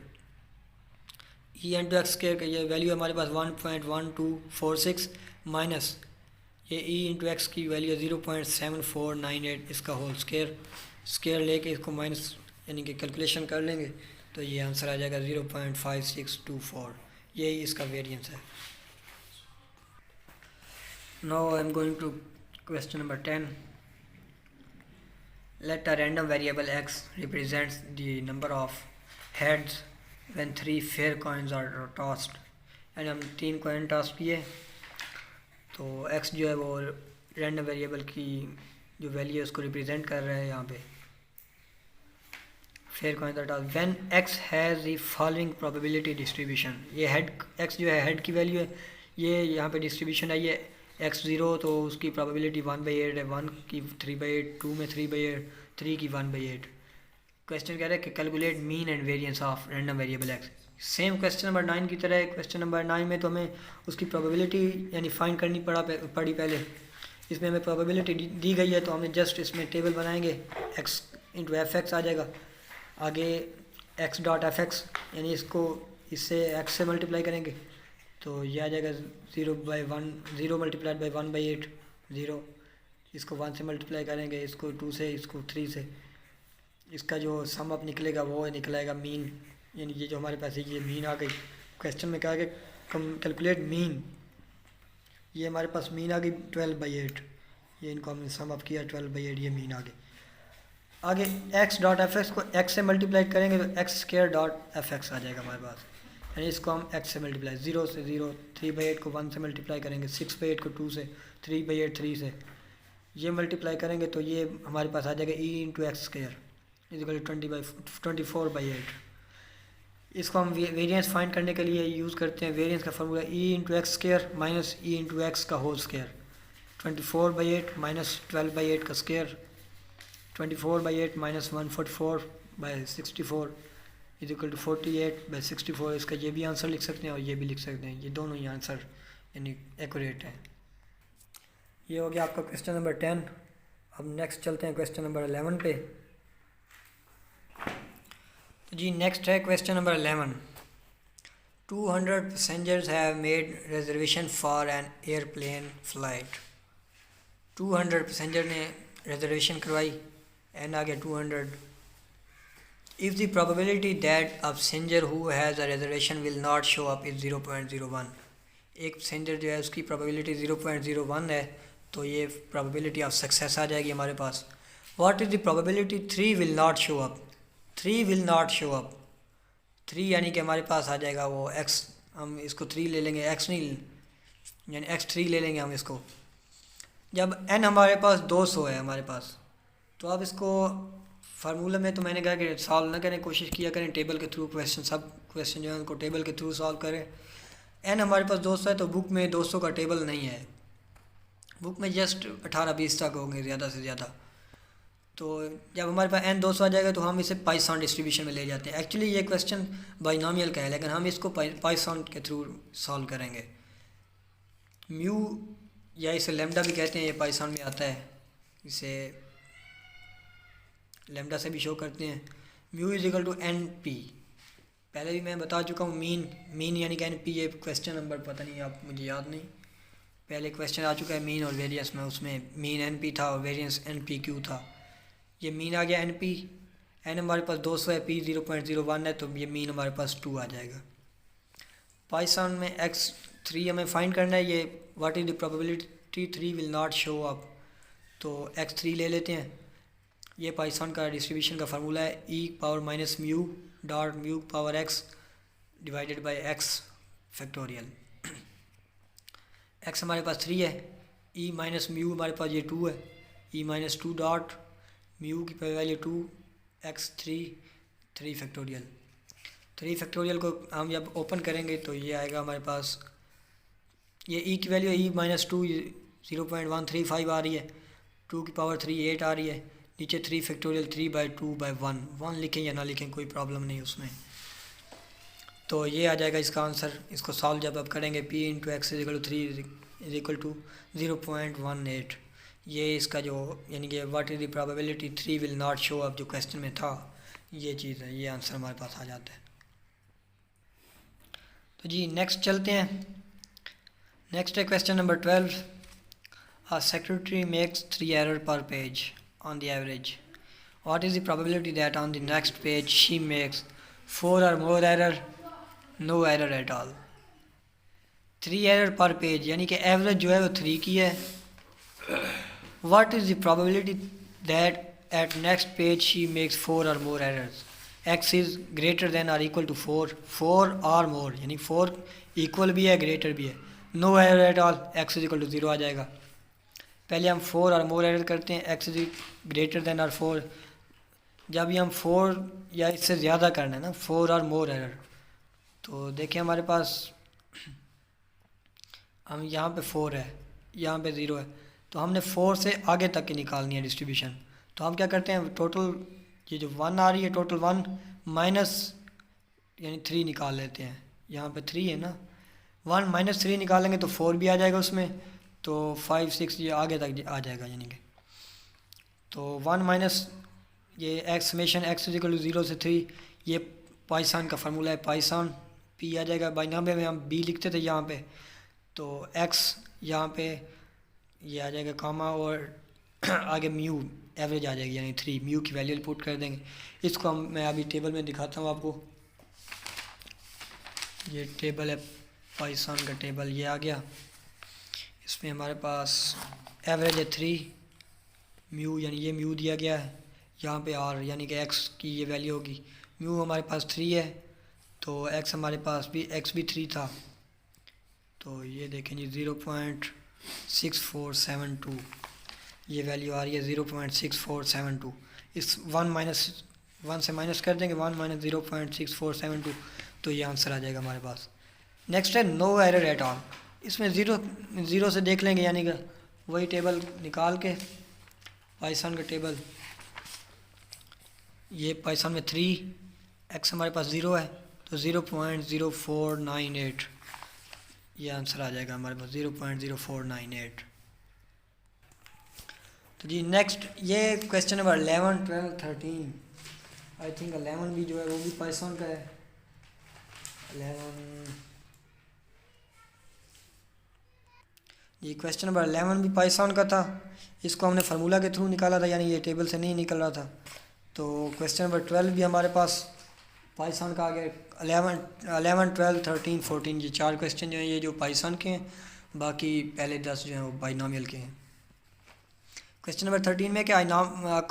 e × x² का ये वैल्यू हमारे पास 1.1246 माइनस ये e × x की वैल्यू 0.7498 इसका होल स्क्वायर लेके इसको माइनस यानी कि कैलकुलेशन कर लेंगे, तो ये आंसर आ जाएगा 0.5624। यही इसका वेरिएंस है। Now I am going to question number 10। Let a random variable x represents the number of heads when 3 fair coins are tossed। यानी हम 3 कॉइन टॉस किए, तो x जो है वो रैंडम वेरिएबल की जो वैल्यू है उसको रिप्रेजेंट कर रहा है यहाँ पे। Fair coin toss when x has the following probability distribution. ये हेड x जो है हेड की वैल्यू है, ये यहाँ पे डिस्ट्रीब्यूशन है। ये x0 तो उसकी प्रोबेबिलिटी 1/8 है, 1 की 3/8, 2 में 3/8, 3 की 1/8। क्वेश्चन कह रहा है कि calculate mean and variance of random variable x। Same question number 9 की तरह है। क्वेश्चन नंबर 9 में तो हमें उसकी प्रोबेबिलिटी यानी फाइंड करनी पड़ी पहले। इसमें हमें प्रोबेबिलिटी दी गई है, तो हमें जस्ट इसमें टेबल बनाएंगे, x × fx आ जाएगा। आगे x.fx यानी इसको इससे x से मल्टीप्लाई करेंगे, तो ये आ जाएगा 0 मल्टीप्लाइड बाई 1/8 0। इसको 1 से मल्टीप्लाई करेंगे, इसको 2 से, इसको 3 से। इसका जो सम अप निकलेगा वो निकलेगा मीन, यानी ये जो हमारे पास है ये मीन आ गई। क्वेश्चन में कहा कि कैलकुलेट मीन, ये हमारे पास मीन आ गई 12/8। ये इनको हमने सम अप किया 12/8, ये मीन आ गई। आगे x.fx को x से मल्टीप्लाई करेंगे तो x².fx आ जाएगा हमारे पास, यानी इसको हम x से मल्टीप्लाई 0 से 0, 3/8 को 1 से मल्टीप्लाई करेंगे, 6/8 को 2 से, 3/8 3 से, ये मल्टीप्लाई करेंगे तो ये हमारे पास आ जाएगा e × x² = 24/8। इसको हम वेरिएंस फाइंड करने के लिए यूज़ करते हैं। वेरिएंस का formula e × x² minus e × x का होल स्क्वायर, 24/8 माइनस 12/8 का स्क्वायर, 24/8 माइनस 144/64 = 48/64। इसका ये भी आंसर लिख सकते हैं और ये भी लिख सकते हैं, ये दोनों ही आंसर यानी एक्यूरेट हैं। ये हो गया आपका क्वेश्चन नंबर 10। अब नेक्स्ट चलते हैं क्वेश्चन नंबर 11 पे। तो जी नेक्स्ट है question number 11। 200 passengers have made reservation for an airplane flight. 200 passenger ने रिजर्वेशन करवाई, एन आ गया 200। If the probability that a passenger who has a reservation will not show up is 0.01, एक passenger जो है उसकी probability 0.01 है, तो ये probability ऑफ सक्सेस आ जाएगी हमारे पास। What is the probability 3 will not show up? 3 will not show up, 3 यानी कि हमारे पास आ जाएगा वो x, हम इसको 3 ले लेंगे, x नहीं यानी x3 ले लेंगे हम इसको। जब n हमारे पास 200 है हमारे पास, तो अब इसको फार्मूला में तो मैंने कहा कि सॉल्व ना करें, कोशिश किया करें टेबल के थ्रू क्वेश्चन, सब क्वेश्चन जो है उनको टेबल के थ्रू सॉल्व करें। एन हमारे पास 200 है, तो बुक में 200 का टेबल नहीं है, बुक में जस्ट 18-20 तक होंगे ज़्यादा से ज़्यादा। तो जब हमारे पास एन 200 आ जाएगा तो हम इसे पाइथन डिस्ट्रीब्यूशन में ले जाते हैं। एक्चुअली ये क्वेश्चन बाइनोमियल का है, लेकिन हम इसको पाइथन के थ्रू सॉल्व करेंगे। म्यू या इसे लेमडा भी कहते हैं, ये पाइथन में आता है, इसे लेमडा से भी शो करते हैं। Mu is equal to n p, पहले भी मैं बता चुका हूँ। मीन यानी कि एन पी, ये क्वेश्चन नंबर पता नहीं आप, मुझे याद नहीं, पहले क्वेश्चन आ चुका है मीन और वेरियंस में, उसमें मीन एन पी था और वेरियंस एन पी क्यू था। ये मीन आ गया एन पी, एन हमारे पास 200 है, पी 0.01 है, तो ये मीन हमारे पास 2 आ जाएगा। पाइथन में x3 हमें फाइंड करना है, ये what is the probability 3 will not show up, तो x3 ले लेते हैं। ये पाइथन का डिस्ट्रीब्यूशन का फार्मूला है, e power minus mu dot mu power x divided by x factorial. x हमारे पास 3 है, e माइनस म्यू हमारे पास ये 2 है, e माइनस 2 डॉट म्यू की वैल्यू 2 x 3 फैक्टोरियल। 3 फैक्टोरियल को हम जब ओपन करेंगे तो ये आएगा हमारे पास, ये e की वैल्यू e माइनस 2 0.135 आ रही है, 2 की पावर 3 8 आ रही है, नीचे 3 फैक्टोरियल 3/2/1 लिखें या ना लिखें कोई प्रॉब्लम नहीं उसमें। तो ये आ जाएगा इसका आंसर। इसको सॉल्व जब आप करेंगे p into x is 3 is equal to 0.18, ये इसका जो यानी कि what is the probability 3 will not show up जो क्वेश्चन में था, ये चीज़ है, ये आंसर हमारे पास आ जाता है। तो जी नेक्स्ट चलते हैं। नेक्स्ट है question number 12। A secretary makes 3 errors per page on the average. What is the probability that on the next page she makes 4 or more error, no error at all? 3 error per page यानी कि average जो है वो 3 की है। What is the probability that at next page she makes 4 or more errors? X is greater than or equal to 4 or more यानी 4 equal भी है ग्रेटर भी है, no error at all, x is equal to 0 आ जाएगा। पहले हम 4 और मोर एरर करते हैं, x इज ग्रेटर देन और 4। जब भी हम 4 या इससे ज़्यादा करना है ना, 4 और मोर एरर, तो देखिए हमारे पास हम यहाँ पे 4 है, यहाँ पे 0 है, तो हमने 4 से आगे तक की निकालनी है डिस्ट्रीब्यूशन। तो हम क्या करते हैं, टोटल ये जो 1 आ रही है, टोटल 1 माइनस यानी 3 निकाल लेते हैं। यहाँ पे 3 है ना, 1 माइनस 3 निकालेंगे तो 4 भी आ जाएगा उसमें, तो 5 6 ये आगे तक आ जाएगा यानी कि। तो 1 माइनस ये x summation x is equal to 0 से 3, ये पाइथन का फार्मूला है, पाइथन पी आ जाएगा। बाइनोमियल में हम बी लिखते थे यहाँ पे, तो एक्स यहाँ पे ये आ जाएगा कामा और आगे म्यू एवरेज आ जाएगी यानी 3, म्यू की वैल्यू पुट कर देंगे। इसको मैं अभी टेबल में दिखाता हूँ आपको। ये टेबल है पाइथन का टेबल, ये आ गया। इसमें हमारे पास एवरेज है 3, म्यू यानी ये म्यू दिया गया है, यहाँ पे आर यानी कि एक्स की ये वैल्यू होगी। म्यू हमारे पास 3 है, तो एक्स हमारे पास भी एक्स भी 3 था, तो ये देखें जी 0.6472 ये वैल्यू आ रही है 0.6472। इस 1 से माइनस कर देंगे, 1 माइनस 0.6472, तो ये आंसर आ जाएगा हमारे पास। नेक्स्ट है नो एरर एट ऑल। इसमें ज़ीरो से देख लेंगे यानी कि वही टेबल निकाल के, पाइथन का टेबल, ये पाइथन में 3, एक्स हमारे पास 0 है, तो 0.0498 ये आंसर आ जाएगा हमारे पास 0.0498। तो जी नेक्स्ट ये क्वेश्चन नंबर 11, 12, 13, आई थिंक 11 भी जो है वो भी पाइथन का है। 11 ये क्वेश्चन नंबर 11 भी पाइथन का था। इसको हमने फार्मूला के थ्रू निकाला था, यानी ये टेबल से नहीं निकल रहा था। तो क्वेश्चन नंबर 12 भी हमारे पास पाइथन का आ गया। 11, 12, 13, 14 ये 4 क्वेश्चन जो हैं ये जो पाइथन के हैं, बाकी पहले 10 जो हैं वो बाइनोमियल के हैं। क्वेश्चन नंबर 13 में क्या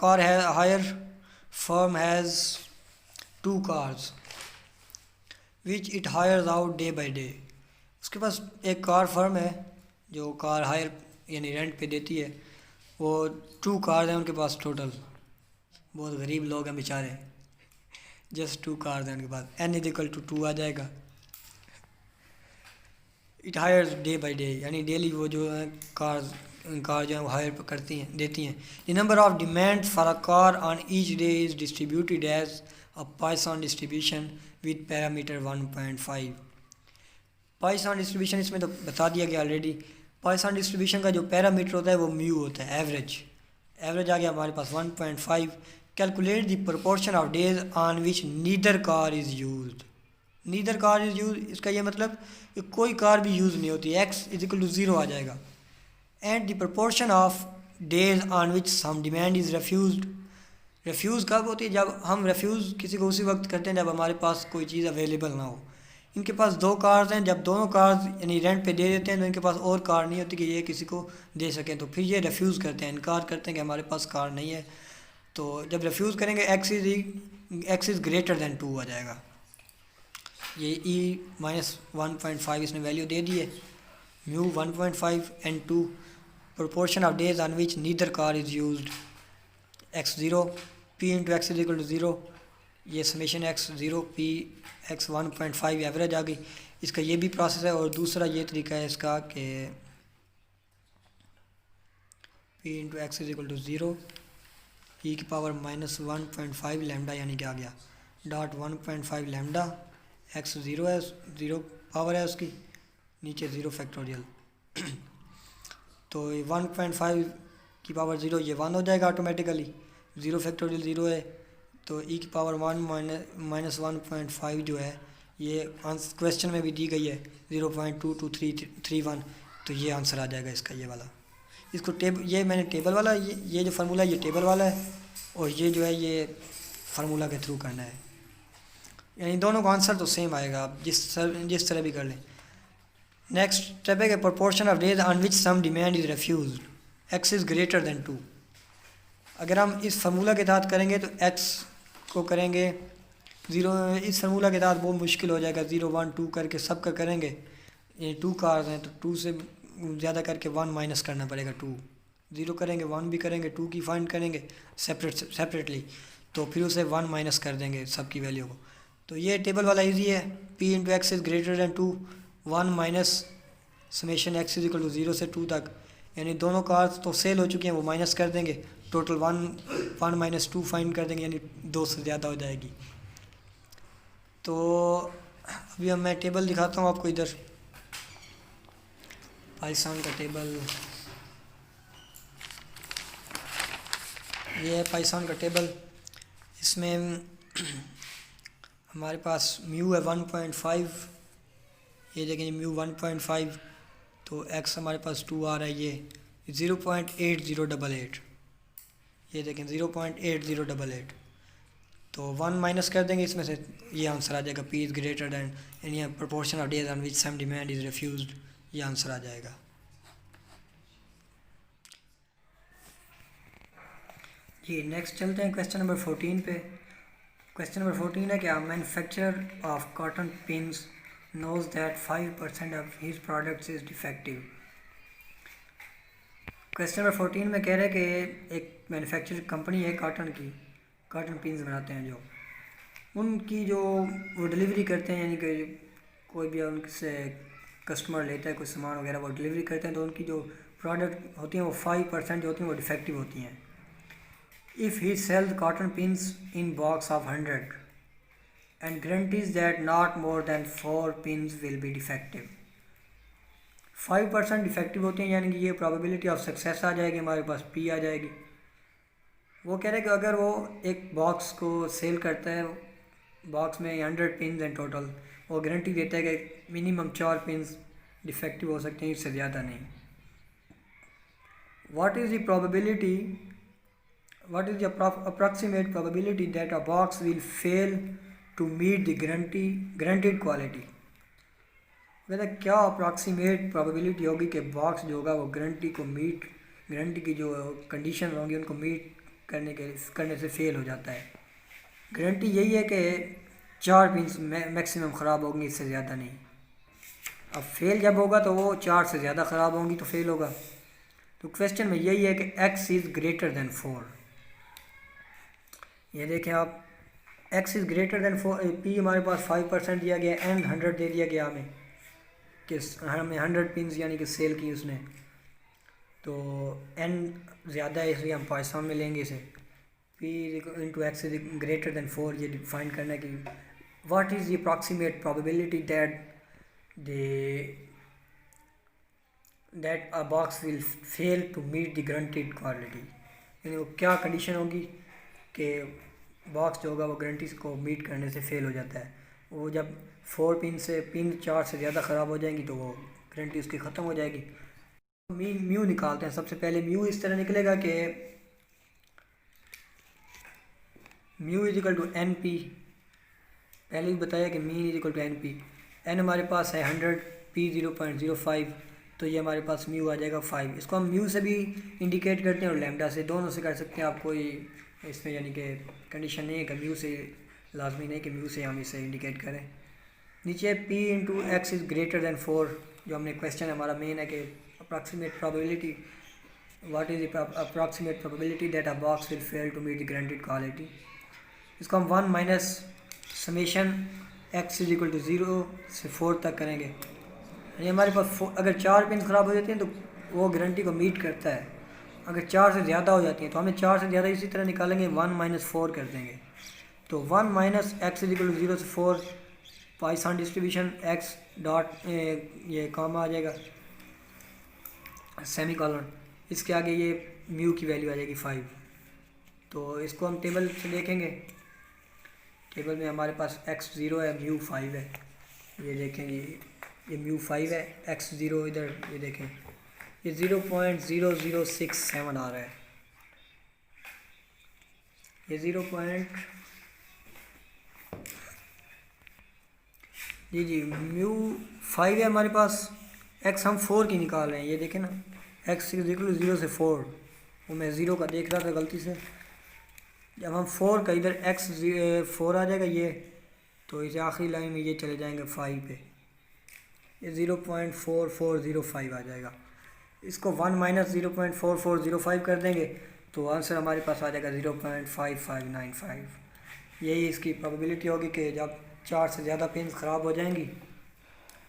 कार है hire firm has 2 cars which it hires out day by day. उसके पास एक कार फर्म है जो कार हायर यानी रेंट पे देती है, वो 2 कार्स हैं उनके पास टोटल। बहुत गरीब लोग हैं बेचारे, जस्ट 2 कार्स हैं उनके पास। n = 2 आ जाएगा। It hires day by day यानी डेली वो जो है कार जो है वो हायर करती हैं देती हैं। The number of demand for a car on each day is distributed as a Poisson distribution with parameter 1.5। Poisson distribution इसमें तो बता दिया गया ऑलरेडी। पाइथन डिस्ट्रीब्यूशन का जो पैरामीटर होता है वो म्यू होता है, एवरेज आ गया हमारे पास 1.5। Calculate the proportion of days on which neither car is used. Neither car is use इसका ये मतलब कि कोई कार भी यूज़ नहीं होती, x = 0 आ जाएगा। And the proportion of days on which some demand is refused. Refuse कब होती है? जब हम रेफ्यूज़ किसी को उसी वक्त करते हैं जब हमारे पास कोई चीज़ अवेलेबल ना हो। इनके पास 2 कार्स हैं, जब दोनों कार्स यानी रेंट पे दे देते हैं तो इनके पास और कार नहीं होती कि ये किसी को दे सकें, तो फिर ये रेफ्यूज़ करते हैं, इनकार करते हैं कि हमारे पास कार नहीं है। तो जब रेफ्यूज़ करेंगे x इज़ ग्रेटर दैन 2 आ जाएगा। ये -1.5 इसने वैल्यू दे दी है, mu 1.5 and 2 proportion of days on which neither car is used x 0 p × x = 0, ये summation x 0 p x 1.5 average आ गई। इसका ये भी प्रोसेस है। और दूसरा ये तरीका है इसका कि p × x = 0 e⁻⁻1.5 लैम्डा यानी कि आ गया डॉट 1.5 लैम्डा x 0 है, 0 पावर है उसकी, नीचे 0 फैक्टोरियल। तो 1.5 की पावर 0 ये 1 हो जाएगा ऑटोमेटिकली, 0 फैक्टोरियल 0 है, तो e⁻1 - 1.5 जो है ये क्वेश्चन में भी दी गई है 0.22331, तो ये आंसर आ जाएगा इसका ये वाला। इसको ये मैंने टेबल वाला ये जो फार्मूला है ये टेबल वाला है, और ये जो है ये फार्मूला के थ्रू करना है, यानी दोनों का आंसर तो सेम आएगा, आप जिस तरह भी कर लें। नेक्स्ट स्टेप है कि proportion of days on which some demand is refused x is greater than 2। अगर हम इस फार्मूला के तहत करेंगे तो x को करेंगे 0, इस फार्मूला के तहत बहुत मुश्किल हो जाएगा, 0 1 2 करके सब का करेंगे। ये 2 कार्स हैं तो 2 से ज़्यादा करके 1 माइनस करना पड़ेगा, 2 0 करेंगे 1 भी करेंगे, 2 की फाइंड करेंगे सेपरेटली, तो फिर उसे 1 माइनस कर देंगे सब की वैल्यू को। तो ये टेबल वाला इजी है, p × x is greater than 2 1 minus summation x = 0 से 2 तक, यानी दोनों कार्स तो सेल हो चुकी हैं वो माइनस कर देंगे, टोटल 1 - 2 फाइंड कर देंगे, यानी 2 से ज़्यादा हो जाएगी। तो अभी अब मैं टेबल दिखाता हूँ आपको, इधर पाइथन का टेबल, ये है पाइथन का टेबल। इसमें हमारे पास म्यू है 1.5, ये देखें म्यू 1.5, तो x हमारे पास 2 आ रहा है, ये 0.8088, ये देखें 0.8088, तो 1 माइनस कर देंगे इसमें से, ये आंसर आ जाएगा p इज़ ग्रेटर दैन यानी proportion of days on which some demand is refused, ये आंसर आ जाएगा। जी नेक्स्ट चलते हैं क्वेश्चन नंबर 14 पे। क्वेश्चन नंबर 14 है कि a manufacturer of cotton pins knows that 5% of his products is defective। Question number 14 में कह रहे हैं कि एक मैन्युफैक्चर कंपनी है कॉटन पिन्स बनाते हैं, जो उनकी जो वो डिलीवरी करते हैं, यानी कि कोई भी उनसे कस्टमर लेता है कोई सामान वगैरह वो डिलीवरी करते हैं, तो उनकी जो प्रोडक्ट होती हैं वो 5% जो होती हैं वो डिफेक्टिव होती हैं। If he sells cotton pins in box of 100 and guarantees that not more than 4 pins will be defective, 5% defective होती हैं, यानी कि ये प्रोबेबिलिटी ऑफ सक्सेस आ जाएगी, हमारे पास P आ जाएगी। वो कह रहे हैं कि अगर वो एक बॉक्स को सेल करता है, बॉक्स में 100 पिन इन टोटल, वो गारंटी देता है कि मिनिमम 4 पिन डिफेक्टिव हो सकते हैं, इससे ज़्यादा नहीं। What is the probability, what is the approximate probability that a box will fail to meet the guaranteed quality. कहता है क्या अप्रॉक्सीमेट प्रोबेबिलिटी होगी कि बॉक्स जो होगा वो गारंटी की जो कंडीशन होंगी उनको मीट करने से फेल हो जाता है। गारंटी यही है कि 4 पिंस मैक्सिमम ख़राब होंगी, इससे ज़्यादा नहीं। अब फेल जब होगा तो वो 4 से ज़्यादा ख़राब होंगी तो फेल होगा। तो क्वेश्चन में यही है कि x इज़ ग्रेटर दैन 4। ये देखें आप, x is greater than 4, p हमारे पास 5% दिया गया, n 100 दे दिया गया हमें कि हमें 100 पिंस यानी कि सेल की उसने, तो n ज़्यादा है इसलिए हम पाकिस्तान में लेंगे इसे। p into x is greater than 4, ये डिफाइन करना है कि what is the approximate probability that a box will fail to meet the guaranteed quality. यानी वो क्या कंडीशन होगी कि बॉक्स जो होगा वो गारंटी को मीट करने से फेल हो जाता है। वो जब 4 पिन से 4 से ज़्यादा ख़राब हो जाएंगी तो वो गारंटी उसकी ख़त्म हो जाएगी। म्यू निकालते हैं। सबसे पहले म्यू इस तरह निकलेगा कि mu is equal to n p, पहले ही बताया कि mean is equal to n p. N हमारे पास है 100, पी 0.05, तो ये हमारे पास म्यू आ जाएगा 5। इसको हम म्यू से भी इंडिकेट करते हैं और लैम्डा से, दोनों से कर सकते हैं। आप कोई इसमें यानी कि कंडीशन नहीं है कि म्यू से, लाजमी नहीं कि म्यू से हम इसे इंडिकेट करें। नीचे p into x is greater than 4, जो हमने क्वेश्चन हमारा मेन है कि approximate probability, what is the approximate probability that a box will fail to meet the guaranteed quality. इसको हम 1 minus summation x is equal to 0 से 4 तक करेंगे। यानी हमारे पास अगर 4 पिन ख़राब हो जाती हैं तो वो गारंटी को मीट करता है। अगर 4 से ज़्यादा हो जाती हैं तो हमें 4 से ज़्यादा इसी तरह निकालेंगे, 1 माइनस 4 कर देंगे। तो 1 minus x is equal to 0 से 4, पाइथन डिस्ट्रीब्यूशन एक्स डॉट ये कॉमा आ जाएगा, सेमी कॉलन, इसके आगे ये म्यू की वैल्यू आ जाएगी 5। तो इसको हम टेबल से देखेंगे, टेबल में हमारे पास x 0 है, म्यू 5 है। ये देखें, ये म्यू 5 है, x 0 इधर ये देखें ये 0.0067 आ रहा है, ये जी म्यू 5 है हमारे पास। x हम 4 की निकाल रहे हैं, ये देखें ना, x इज इक्वल टू 0 से 4, वो मैं 0 का देख रहा था गलती से। जब हम 4 का इधर x 4 आ जाएगा ये, तो इसे आखिरी लाइन में ये चले जाएंगे 5 पे, ये 0.4405 आ जाएगा। इसको 1 माइनस 0.4405 कर देंगे तो आंसर हमारे पास आ जाएगा 0.5595। यही इसकी प्रोबेबिलिटी होगी कि जब 4 से ज़्यादा पिन्स ख़राब हो जाएंगी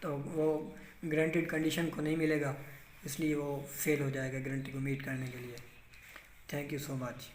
तो वो गारंटीड कंडीशन को नहीं मिलेगा, इसलिए वो फेल हो जाएगा गारंटी को मीट करने के लिए। Thank you so much.